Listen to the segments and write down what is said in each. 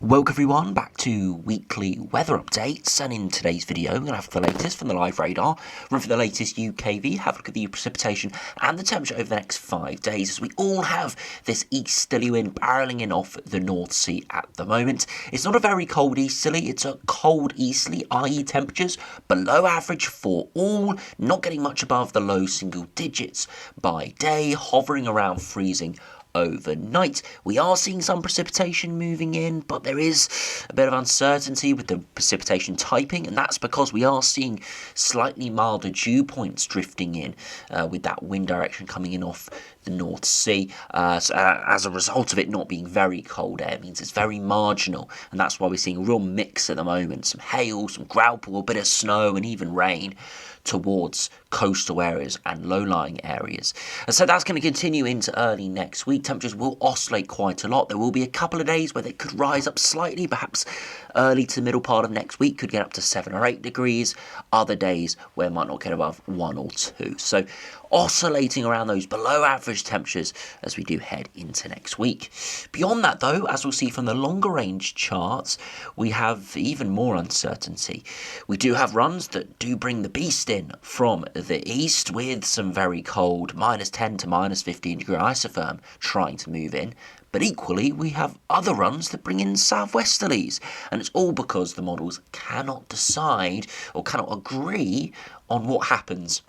Welcome everyone back to weekly weather updates, and in today's video we're going to have the latest from the live radar, run for the latest UKV, have a look at the precipitation and the temperature over the next 5 days as we all have this easterly wind barrelling in off the North Sea at the moment. It's not a very cold easterly, it's a cold easterly, i.e. temperatures below average for all, not getting much above the low single digits by day, hovering around freezing overnight. We are seeing some precipitation moving in, but there is a bit of uncertainty with the precipitation typing, and that's because we are seeing slightly milder dew points drifting in with that wind direction coming in off the North Sea. So, as a result of it not being very cold air, means it's very marginal, and that's why we're seeing a real mix at the moment. Some hail, some growlpool, a bit of snow, and even rain towards coastal areas and low-lying areas. And so that's going to continue into early next week. Temperatures will oscillate quite a lot. There will be a couple of days where they could rise up slightly, perhaps early to the middle part of next week could get up to 7 or 8 degrees. Other days where it might not get above 1 or 2. So oscillating around those below average temperatures as we do head into next week. Beyond that though, as we'll see from the longer range charts, we have even more uncertainty. We do have runs that do bring the beast in from the east with some very cold -10 to -15 degree isotherm trying to move in. But equally, we have other runs that bring in southwesterlies, and it's all because the models cannot decide or cannot agree on what happens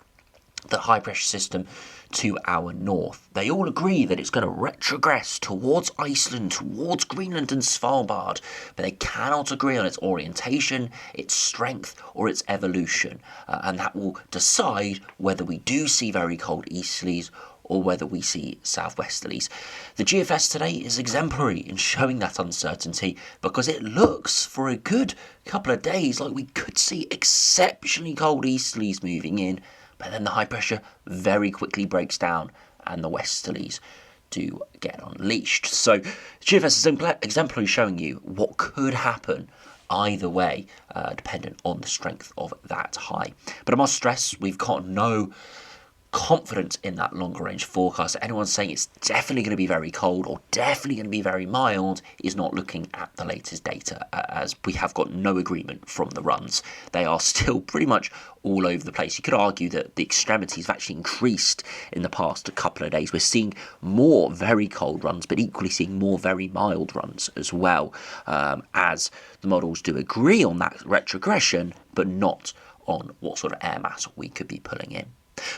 the high pressure system to our north. They all agree that it's going to retrogress towards Iceland, towards Greenland and Svalbard, but they cannot agree on its orientation, its strength, or its evolution, and that will decide whether we do see very cold easterlies or whether we see southwesterlies. The GFS today is exemplary in showing that uncertainty because it looks for a good couple of days like we could see exceptionally cold easterlies moving in, but then the high pressure very quickly breaks down and the westerlies do get unleashed. So GFS is exemplary, showing you what could happen either way, dependent on the strength of that high. But I must stress, we've got no confidence in that longer range forecast. Anyone saying it's definitely going to be very cold or definitely going to be very mild is not looking at the latest data, as we have got no agreement from the runs. They are still pretty much all over the place. You could argue that the extremities have actually increased in the past couple of days. We're seeing more very cold runs, but equally seeing more very mild runs as well, as the models do agree on that retrogression, but not on what sort of air mass we could be pulling in.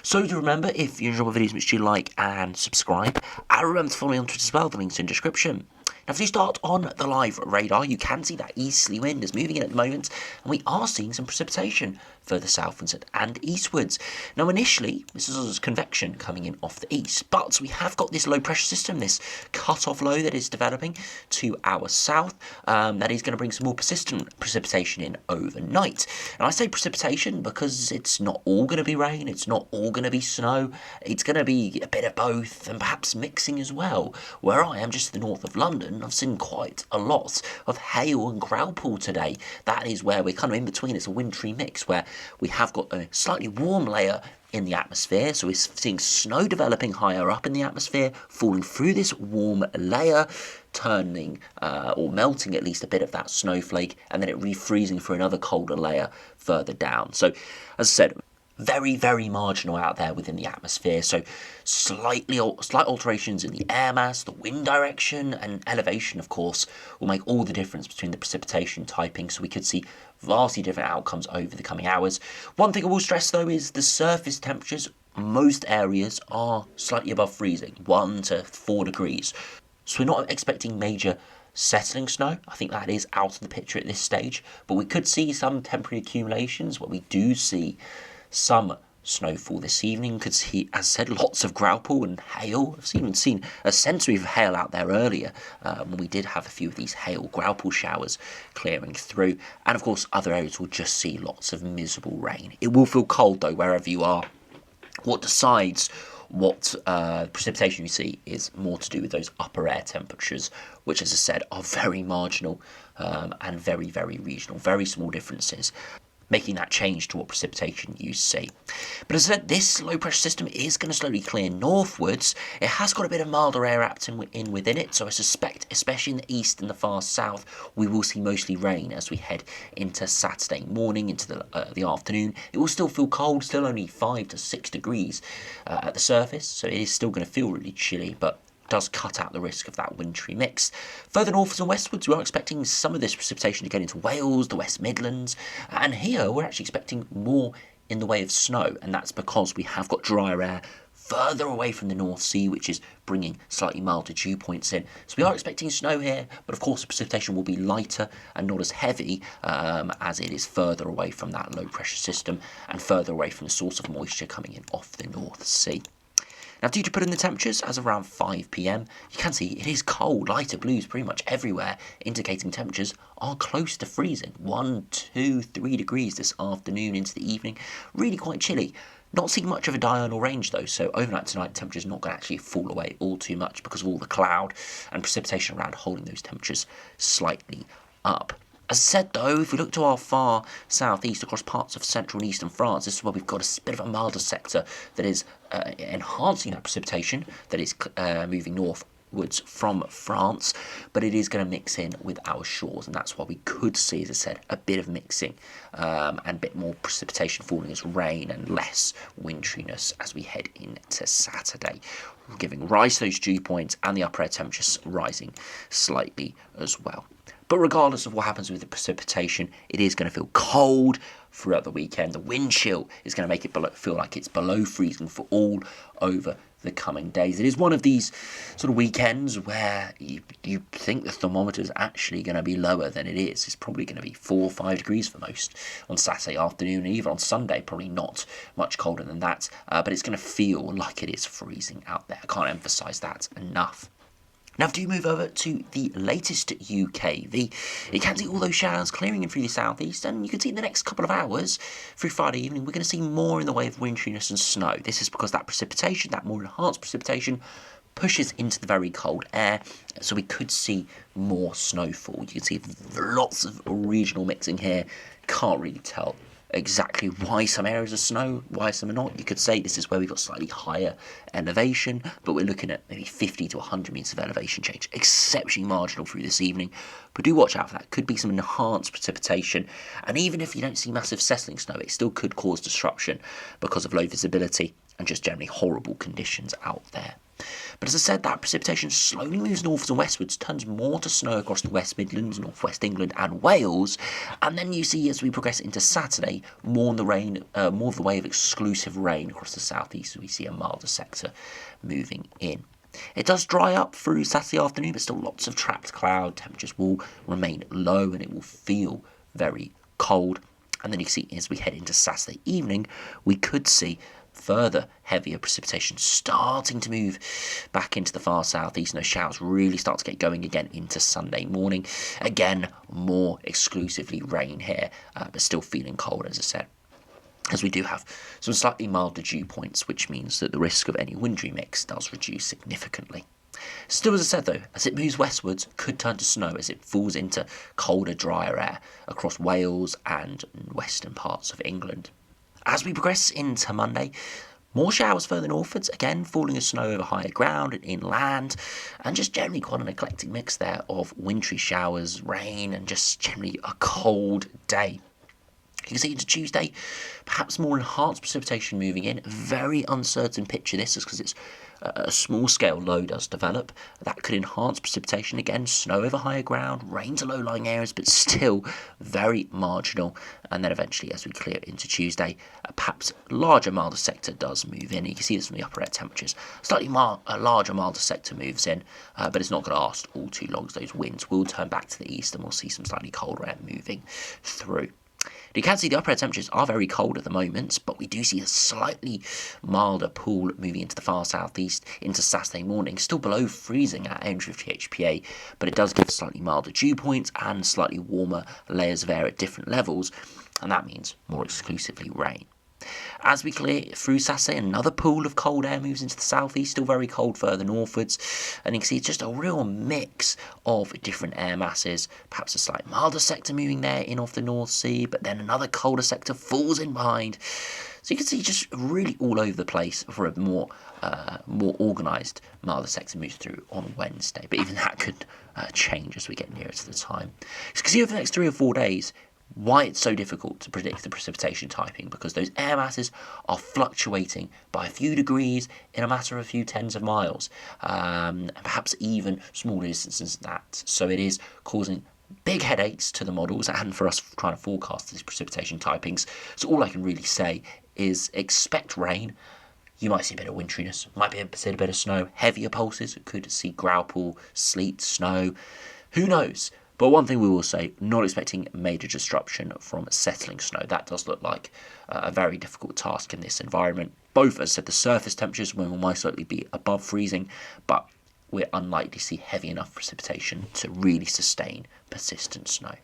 So do remember, if you enjoy my videos, make sure you like and subscribe. And remember to follow me on Twitter as well, the link's in the description. Now, if you start on the live radar, you can see that easterly wind is moving in at the moment, and we are seeing some precipitation further southwards and eastwards. Now, initially, this is convection coming in off the east, but we have got this low pressure system, this cut-off low that is developing to our south, that is going to bring some more persistent precipitation in overnight. And I say precipitation because it's not all going to be rain, it's not all going to be snow, it's going to be a bit of both, and perhaps mixing as well. Where I am, just to the north of London, I've seen quite a lot of hail and growlpool today. That is where we're kind of in between. It's a wintry mix where we have got a slightly warm layer in the atmosphere, so we're seeing snow developing higher up in the atmosphere, falling through this warm layer, turning or melting at least a bit of that snowflake, and then it refreezing for another colder layer further down. So, as I said, very, very marginal out there within the atmosphere. So slight alterations in the air mass, the wind direction, and elevation, of course, will make all the difference between the precipitation typing. So we could see vastly different outcomes over the coming hours. One thing I will stress, though, is the surface temperatures. Most areas are slightly above freezing, 1 to 4 degrees. So we're not expecting major settling snow. I think that is out of the picture at this stage. But we could see some temporary accumulations where we do see some snowfall this evening. Could see, as I said, lots of growlpool and hail. I've even seen a sensory of hail out there earlier when we did have a few of these hail growlpool showers clearing through. And of course, other areas will just see lots of miserable rain. It will feel cold though, wherever you are. What decides what precipitation you see is more to do with those upper air temperatures, which, as I said, are very marginal and very, very regional, very small differences. making that change to what precipitation you see. But as I said, this low pressure system is going to slowly clear northwards. It has got a bit of milder air wrapped in within it, so I suspect, especially in the east and the far south, we will see mostly rain as we head into Saturday morning, into the afternoon. It will still feel cold, still only 5 to 6 degrees at the surface, so it is still going to feel really chilly, but does cut out the risk of that wintry mix. Further northwards and westwards, we are expecting some of this precipitation to get into Wales, the West Midlands, and here we're actually expecting more in the way of snow, and that's because we have got drier air further away from the North Sea, which is bringing slightly milder dew points in. So we are expecting snow here, but of course the precipitation will be lighter and not as heavy as it is further away from that low pressure system and further away from the source of moisture coming in off the North Sea. Now, due to put in the temperatures as of around 5 p.m, you can see it is cold, lighter blues pretty much everywhere, indicating temperatures are close to freezing. 1, 2, 3 degrees this afternoon into the evening. Really quite chilly. Not seeing much of a diurnal range though, so overnight tonight temperatures not going to actually fall away all too much because of all the cloud and precipitation around holding those temperatures slightly up. As I said though, if we look to our far southeast across parts of central and eastern France, this is where we've got a bit of a milder sector that is enhancing that precipitation, that is moving northwards from France, but it is going to mix in with our shores, and that's why we could see, as I said, a bit of mixing and a bit more precipitation falling as rain and less wintriness as we head into Saturday, giving rise to those dew points and the upper air temperatures rising slightly as well. But regardless of what happens with the precipitation, it is going to feel cold throughout the weekend. The wind chill is going to make it feel like it's below freezing for all over the coming days. It is one of these sort of weekends where you think the thermometer is actually going to be lower than it is. It's probably going to be 4 or 5 degrees for most on Saturday afternoon, and even on Sunday, probably not much colder than that. But it's going to feel like it is freezing out there. I can't emphasise that enough. Now, if you move over to the latest UKV, you can see all those showers clearing in through the southeast, and you can see in the next couple of hours, through Friday evening, we're going to see more in the way of wintriness and snow. This is because that precipitation, that more enhanced precipitation, pushes into the very cold air, so we could see more snowfall. You can see lots of regional mixing here. Can't really tell exactly why some areas are snow, why some are not. You could say this is where we've got slightly higher elevation, but we're looking at maybe 50 to 100 metres of elevation change. Exceptionally marginal through this evening, but do watch out for that. Could be some enhanced precipitation, and even if you don't see massive settling snow, it still could cause disruption because of low visibility and just generally horrible conditions out there. But as I said, that precipitation slowly moves northwards and westwards, turns more to snow across the West Midlands, northwest England and Wales, and then you see as we progress into Saturday, more of the way of exclusive rain across the southeast, as we see a milder sector moving in. It does dry up through Saturday afternoon, but still lots of trapped cloud. Temperatures will remain low and it will feel very cold. And then you can see as we head into Saturday evening, we could see further heavier precipitation starting to move back into the far southeast, and those showers really start to get going again into Sunday morning. Again, more exclusively rain here, but still feeling cold, as I said, as we do have some slightly milder dew points, which means that the risk of any wintry mix does reduce significantly. Still, as I said though, as it moves westwards, could turn to snow as it falls into colder, drier air across Wales and western parts of England. As we progress into Monday, more showers further northwards, again falling as snow over higher ground and inland, and just generally quite an eclectic mix there of wintry showers, rain, and just generally a cold day. You can see into Tuesday, perhaps more enhanced precipitation moving in. Very uncertain picture this is because it's a small scale low does develop. That could enhance precipitation again, snow over higher ground, rain to low-lying areas, but still very marginal. And then eventually, as we clear into Tuesday, perhaps a larger, milder sector does move in. You can see this from the upper air temperatures. Slightly a larger, milder sector moves in, but it's not going to last all too long, as those winds will turn back to the east and we'll see some slightly colder air moving through. You can see the upper air temperatures are very cold at the moment, but we do see a slightly milder pool moving into the far southeast into Saturday morning, still below freezing at 850 HPA, but it does give slightly milder dew points and slightly warmer layers of air at different levels, and that means more exclusively rain. As we clear through Saturday, another pool of cold air moves into the southeast, still very cold further northwards, and you can see it's just a real mix of different air masses. Perhaps a slight milder sector moving there in off the North Sea, but then another colder sector falls in behind. So you can see just really all over the place for a more organised milder sector moves through on Wednesday. But even that could change as we get nearer to the time. So you can see over the next 3 or 4 days why it's so difficult to predict the precipitation typing, because those air masses are fluctuating by a few degrees in a matter of a few tens of miles, and perhaps even smaller distances than that. So it is causing big headaches to the models and for us trying to forecast these precipitation typings. So all I can really say is expect rain. You might see a bit of winteriness, might be a bit of snow, heavier pulses, could see growlpool, sleet, snow, who knows. But one thing we will say, not expecting major disruption from settling snow. That does look like a very difficult task in this environment. Both, as I said, the surface temperatures will most likely be above freezing, but we're unlikely to see heavy enough precipitation to really sustain persistent snow.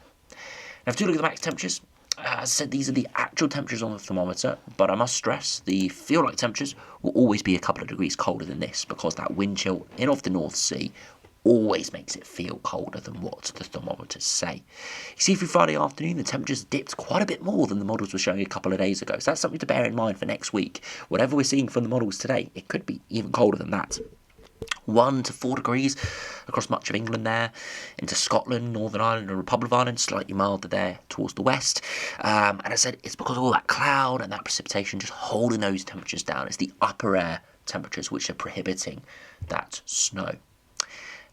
Now, if you look at the max temperatures, as I said, these are the actual temperatures on the thermometer, but I must stress the feel-like temperatures will always be a couple of degrees colder than this, because that wind chill in off the North Sea always makes it feel colder than what the thermometers say. You see, through Friday afternoon, the temperatures dipped quite a bit more than the models were showing a couple of days ago. So that's something to bear in mind for next week. Whatever we're seeing from the models today, it could be even colder than that. 1 to 4 degrees across much of England there, into Scotland, Northern Ireland and Republic of Ireland, slightly milder there towards the west. And I said it's because of all that cloud and that precipitation just holding those temperatures down. It's the upper air temperatures which are prohibiting that snow.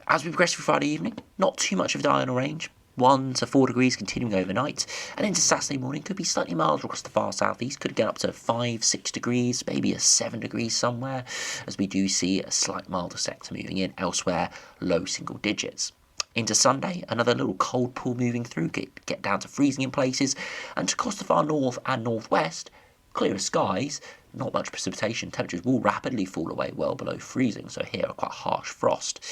As we progress through Friday evening, not too much of a diurnal range. 1 to 4 degrees continuing overnight, and into Saturday morning could be slightly milder across the far southeast, could get up to 5-6 degrees, maybe a 7 degrees somewhere, as we do see a slight milder sector moving in, elsewhere low single digits. Into Sunday, another little cold pool moving through, get down to freezing in places, and across the far north and northwest, clearer skies, not much precipitation, temperatures will rapidly fall away well below freezing, so here a quite harsh frost.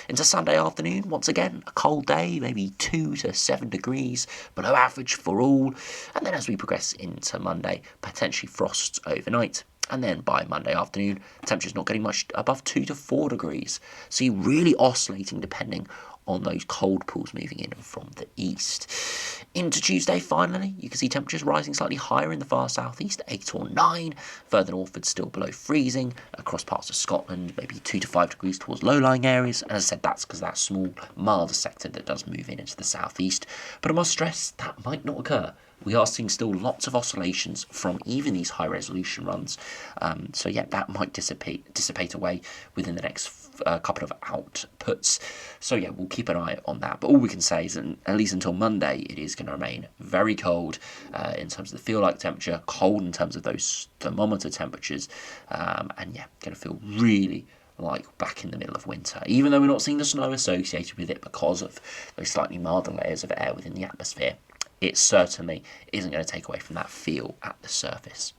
Into Sunday afternoon, once again, a cold day, maybe 2 to 7 degrees, below average for all, and then as we progress into Monday, potentially frosts overnight. And then by Monday afternoon, temperatures not getting much above 2 to 4 degrees, so you're really oscillating depending on those cold pools moving in from the east. Into Tuesday, finally, you can see temperatures rising slightly higher in the far southeast, 8 or 9. Further northwards, still below freezing. Across parts of Scotland, maybe 2 to 5 degrees towards low-lying areas. And as I said, that's because that small, milder sector that does move in into the southeast. But I must stress, that might not occur. We are seeing still lots of oscillations from even these high-resolution runs. So yeah, that might dissipate away within the next couple of outputs. So yeah, we'll keep an eye on that. But all we can say is, at least until Monday, it is going to remain very cold in terms of the feel-like temperature, cold in terms of those thermometer temperatures, and yeah, going to feel really like back in the middle of winter, even though we're not seeing the snow associated with it because of those slightly milder layers of air within the atmosphere. It certainly isn't going to take away from that feel at the surface.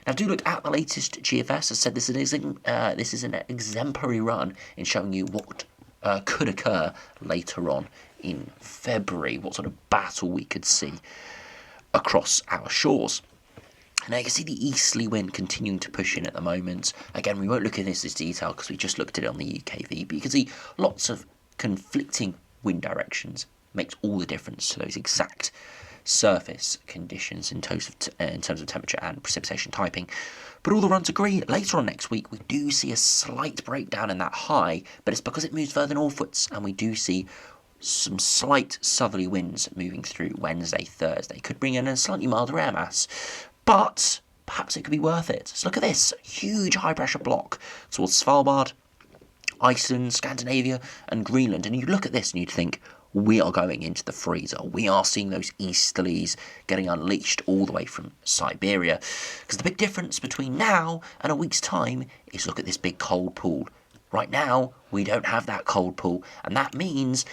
Now, do look at the latest GFS. As I said, this is an exemplary run in showing you what could occur later on in February, what sort of battle we could see across our shores. Now you can see the easterly wind continuing to push in at the moment. Again, we won't look at this in detail because we just looked at it on the UKV, but you can see lots of conflicting wind directions. Makes all the difference to those exact surface conditions in terms of temperature and precipitation typing. But all the runs agree. Later on next week, we do see a slight breakdown in that high, but it's because it moves further northwards, and we do see some slight southerly winds moving through Wednesday, Thursday. Could bring in a slightly milder air mass, but perhaps it could be worth it. So look at this huge high pressure block towards Svalbard, Iceland, Scandinavia, and Greenland, and you look at this and you'd think, we are going into the freezer. We are seeing those easterlies getting unleashed all the way from Siberia. Because the big difference between now and a week's time is look at this big cold pool. Right now, we don't have that cold pool, and that means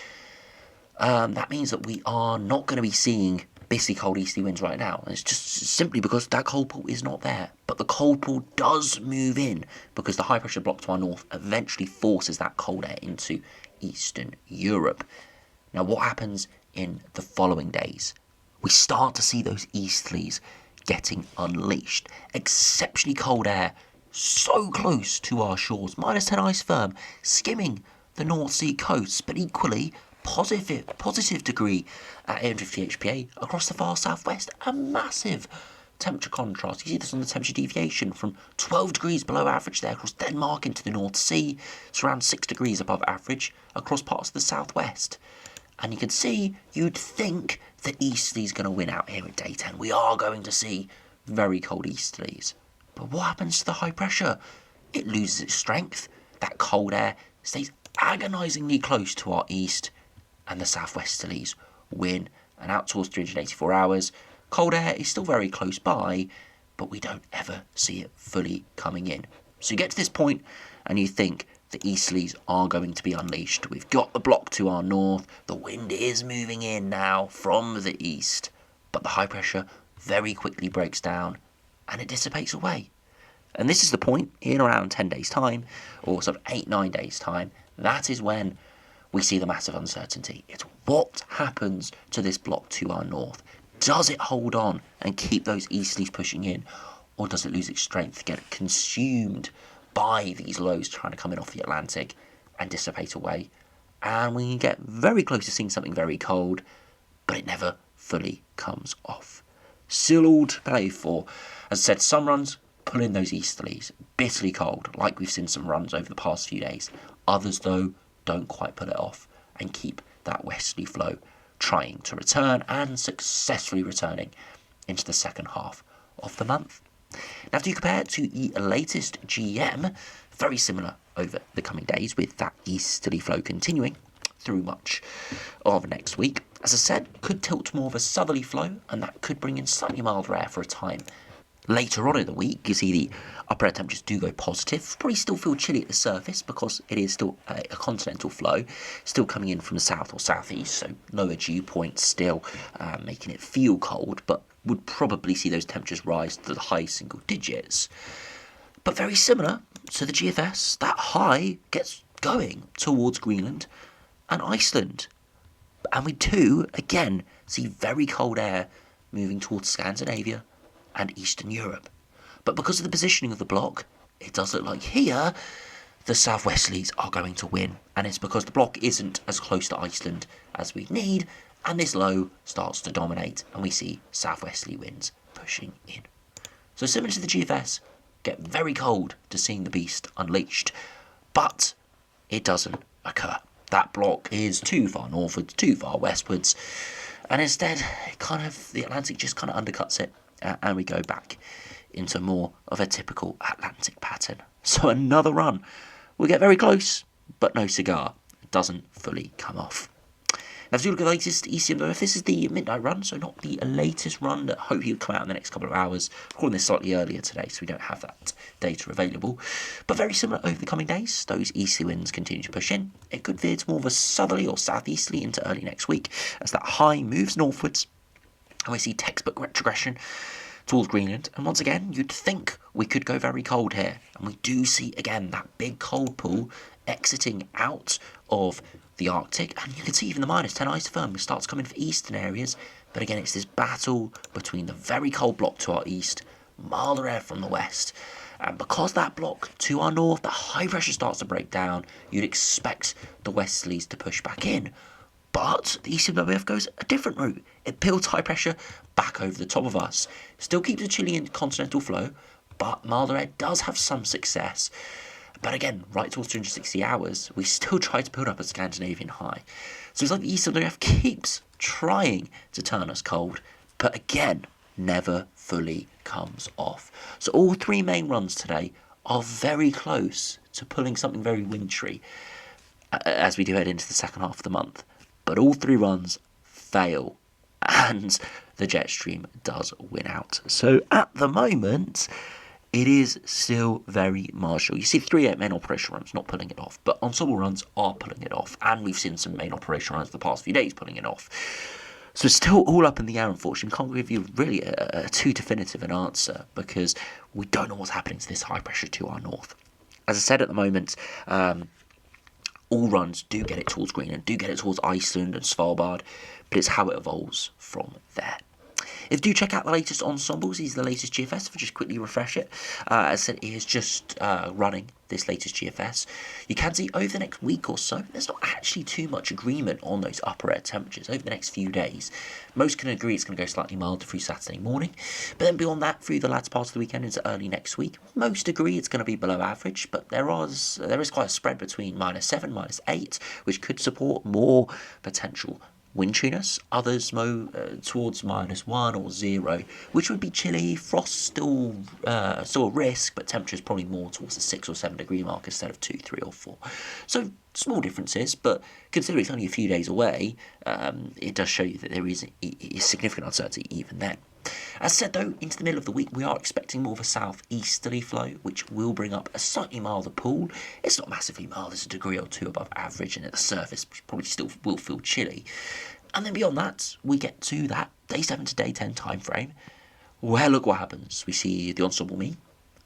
that we are not going to be seeing bitterly cold easterly winds right now. And it's just simply because that cold pool is not there. But the cold pool does move in because the high pressure block to our north eventually forces that cold air into Eastern Europe. Now, what happens in the following days? We start to see those easterlies getting unleashed. Exceptionally cold air, so close to our shores, -10 ice firm, skimming the North Sea coast, but equally positive degree at 850 HPA across the far southwest. A massive temperature contrast. You see this on the temperature deviation from 12 degrees below average there across Denmark into the North Sea. It's around 6 degrees above average across parts of the southwest. And you can see, you'd think the easterly's going to win out here at day 10. We are going to see very cold easterlies. But what happens to the high pressure? It loses its strength. That cold air stays agonisingly close to our east, and the southwesterlies win. And out towards 384 hours, cold air is still very close by, but we don't ever see it fully coming in. So you get to this point and you think the easterlies are going to be unleashed. We've got the block to our north. The wind is moving in now from the east, but the high pressure very quickly breaks down and it dissipates away. And this is the point in around 10 days time, or sort of 8-9 days time. That is when we see the massive uncertainty. It's what happens to this block to our north. Does it hold on and keep those easterlies pushing in, or does it lose its strength, get consumed by these lows trying to come in off the Atlantic and dissipate away? And we can get very close to seeing something very cold, but it never fully comes off. Still all to play for. As I said, some runs pull in those easterlies, bitterly cold, like we've seen some runs over the past few days. Others, though, don't quite pull it off and keep that westerly flow trying to return and successfully returning into the second half of the month. Now, if you compare it to the latest GM, very similar over the coming days, with that easterly flow continuing through much of next week. As I said, could tilt more of a southerly flow, and that could bring in slightly milder air for a time. Later on in the week, you see the upper air temperatures do go positive. Probably still feel chilly at the surface because it is still a continental flow, still coming in from the south or southeast, so lower dew points still making it feel cold, but would probably see those temperatures rise to the high single digits. But very similar to the GFS, that high gets going towards Greenland and Iceland. And we do, again, see very cold air moving towards Scandinavia and Eastern Europe. But because of the positioning of the block, it does look like here the southwesterlies are going to win. And it's because the block isn't as close to Iceland as we need, and this low starts to dominate, and we see southwesterly winds pushing in. So similar to the GFS, get very cold to seeing the beast unleashed, but it doesn't occur. That block is too far northwards, too far westwards, and instead the Atlantic just kind of undercuts it, and we go back into more of a typical Atlantic pattern. So another run. We'll get very close, but no cigar. It doesn't fully come off. Now, if you look at the latest ECMWF, this is the midnight run, so not the latest run that hopefully will come out in the next couple of hours. I'm recording this slightly earlier today, so we don't have that data available. But very similar over the coming days. Those easterly winds continue to push in. It could veer to more of a southerly or southeasterly into early next week as that high moves northwards. And we see textbook retrogression towards Greenland. And once again, you'd think we could go very cold here. And we do see, again, that big cold pool exiting out of the Arctic, and you can see even the -10 ice firm starts coming for eastern areas. But again, it's this battle between the very cold block to our east, milder air from the west, and because that block to our north, the high pressure starts to break down, you'd expect the westerlies to push back in. But the ECMWF goes a different route. It builds high pressure back over the top of us. Still keeps a chilly and continental flow, but milder air does have some success. But again, right towards 260 hours, we still try to build up a Scandinavian high. So it's like the ECMWF keeps trying to turn us cold, but again, never fully comes off. So all three main runs today are very close to pulling something very wintry as we do head into the second half of the month. But all three runs fail, and the jet stream does win out. So at the moment, it is still very marginal. You see 3 main operational runs not pulling it off, but ensemble runs are pulling it off, and we've seen some main operational runs the past few days pulling it off. So it's still all up in the air, unfortunately. Can't give you really a too definitive an answer, because we don't know what's happening to this high pressure to our north. As I said, at the moment, all runs do get it towards Greenland, do get it towards Iceland and Svalbard, but it's how it evolves from there. If you do check out the latest Ensembles, these are the latest GFS. If I just quickly refresh it, as I said, it is just running this latest GFS. You can see over the next week or so, there's not actually too much agreement on those upper air temperatures over the next few days. Most can agree it's going to go slightly milder through Saturday morning, but then beyond that, through the latter part of the weekend into early next week, most agree it's going to be below average, but there is quite a spread between -7, -8, which could support more potential wind chilliness. Others towards -1 or 0, which would be chilly. Frost still a risk, but temperatures probably more towards the 6 or 7 degree mark instead of 2, 3 or 4. So small differences, but considering it's only a few days away, it does show you that there is significant uncertainty even then. As said though, into the middle of the week we are expecting more of a southeasterly flow, which will bring up a slightly milder pool. It's not massively mild, it's a degree or two above average, and at the surface probably still will feel chilly. And then beyond that, we get to that day 7 to day 10 time frame, where look what happens. We see the ensemble mean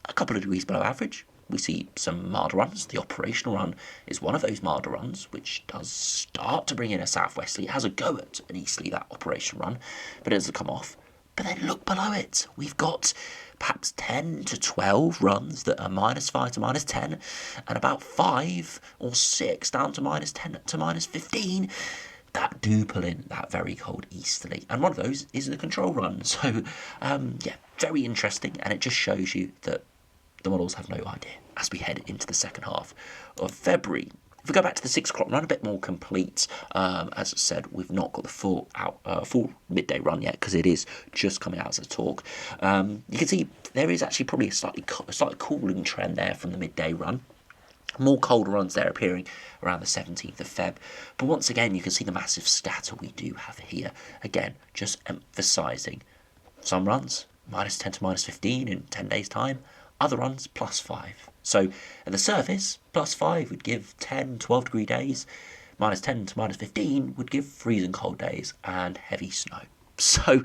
a couple of degrees below average. We see some milder runs. The operational run is one of those milder runs, which does start to bring in a southwesterly. It has a go at an easterly, that operational run, but it doesn't come off. But then look below it. We've got perhaps 10 to 12 runs that are -5 to -10, and about 5 or 6 down to -10 to -15 that do pull in that very cold easterly. And one of those is the control run. So, yeah, very interesting. And it just shows you that the models have no idea as we head into the second half of February. If we go back to the 6 o'clock run, a bit more complete. As I said, we've not got the full midday run yet because it is just coming out as a talk. You can see there is actually probably a slightly cooling trend there from the midday run. More colder runs there appearing around the 17th of Feb. But once again, you can see the massive scatter we do have here. Again, just emphasising some runs -10 to -15 in 10 days' time. Other runs +5. So at the surface, +5 would give 10, 12 degree days. -10 to -15 would give freezing cold days and heavy snow. So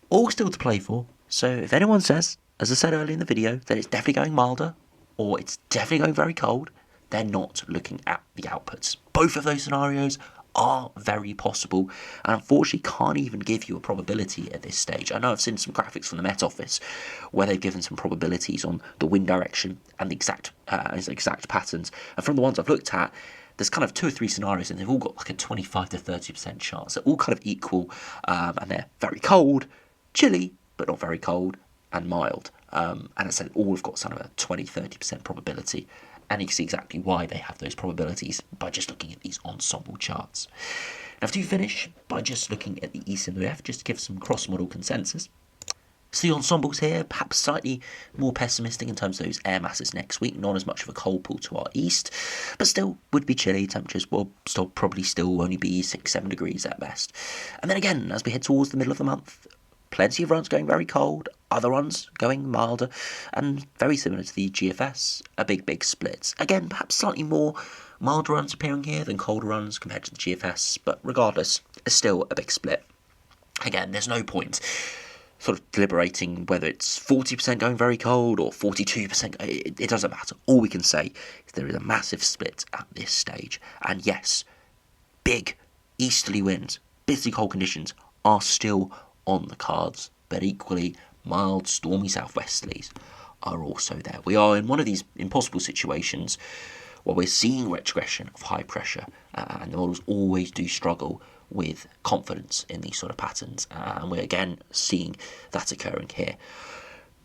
all still to play for. So if anyone says, as I said earlier in the video, that it's definitely going milder or it's definitely going very cold, they're not looking at the outputs. Both of those scenarios are very possible, and unfortunately can't even give you a probability at this stage. I know I've seen some graphics from the Met Office where they've given some probabilities on the wind direction and the exact patterns, and from the ones I've looked at, there's kind of 2 or 3 scenarios and they've all got like a 25 to 30% chance. They're all kind of equal, and they're very cold, chilly, but not very cold, and mild. And I said all have got sort of a 20-30% probability. And you can see exactly why they have those probabilities by just looking at these ensemble charts. Now, to finish by just looking at the ECMWF, just to give some cross-model consensus. So the ensembles here, perhaps slightly more pessimistic in terms of those air masses next week. Not as much of a cold pool to our east, but still would be chilly. Temperatures will probably still only be 6-7 degrees at best. And then again, as we head towards the middle of the month, plenty of runs going very cold, other runs going milder, and very similar to the GFS, a big split. Again, perhaps slightly more milder runs appearing here than colder runs compared to the GFS, but regardless, it's still a big split. Again, there's no point sort of deliberating whether it's 40% going very cold or 42%. It doesn't matter. All we can say is there is a massive split at this stage. And yes, big easterly winds, bitterly cold conditions are still on the cards, but equally mild stormy southwesterlies are also there. We are in one of these impossible situations where we're seeing retrogression of high pressure, and the models always do struggle with confidence in these sort of patterns, and we're again seeing that occurring here.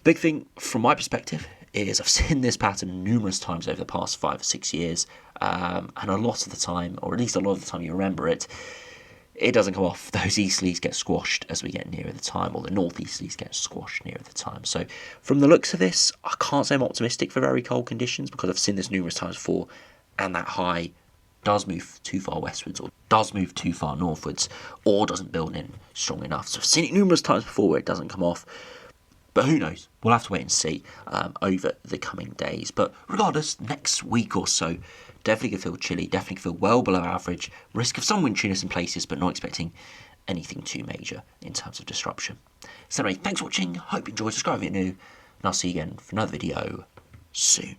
Big thing from my perspective is I've seen this pattern numerous times over the past 5 or 6 years, and a lot of the time, or at least a lot of the time you remember it, it doesn't come off. Those easterlies get squashed as we get nearer the time, or the northeasterlies get squashed nearer the time. So from the looks of this, I can't say I'm optimistic for very cold conditions because I've seen this numerous times before, and that high does move too far westwards or does move too far northwards or doesn't build in strong enough. So I've seen it numerous times before where it doesn't come off. But who knows? We'll have to wait and see over the coming days. But regardless, next week or so, definitely can feel chilly, definitely can feel well below average. Risk of some wind chilliness in places, but not expecting anything too major in terms of disruption. So anyway, thanks for watching. Hope you enjoyed. Subscribe if you're new. And I'll see you again for another video soon.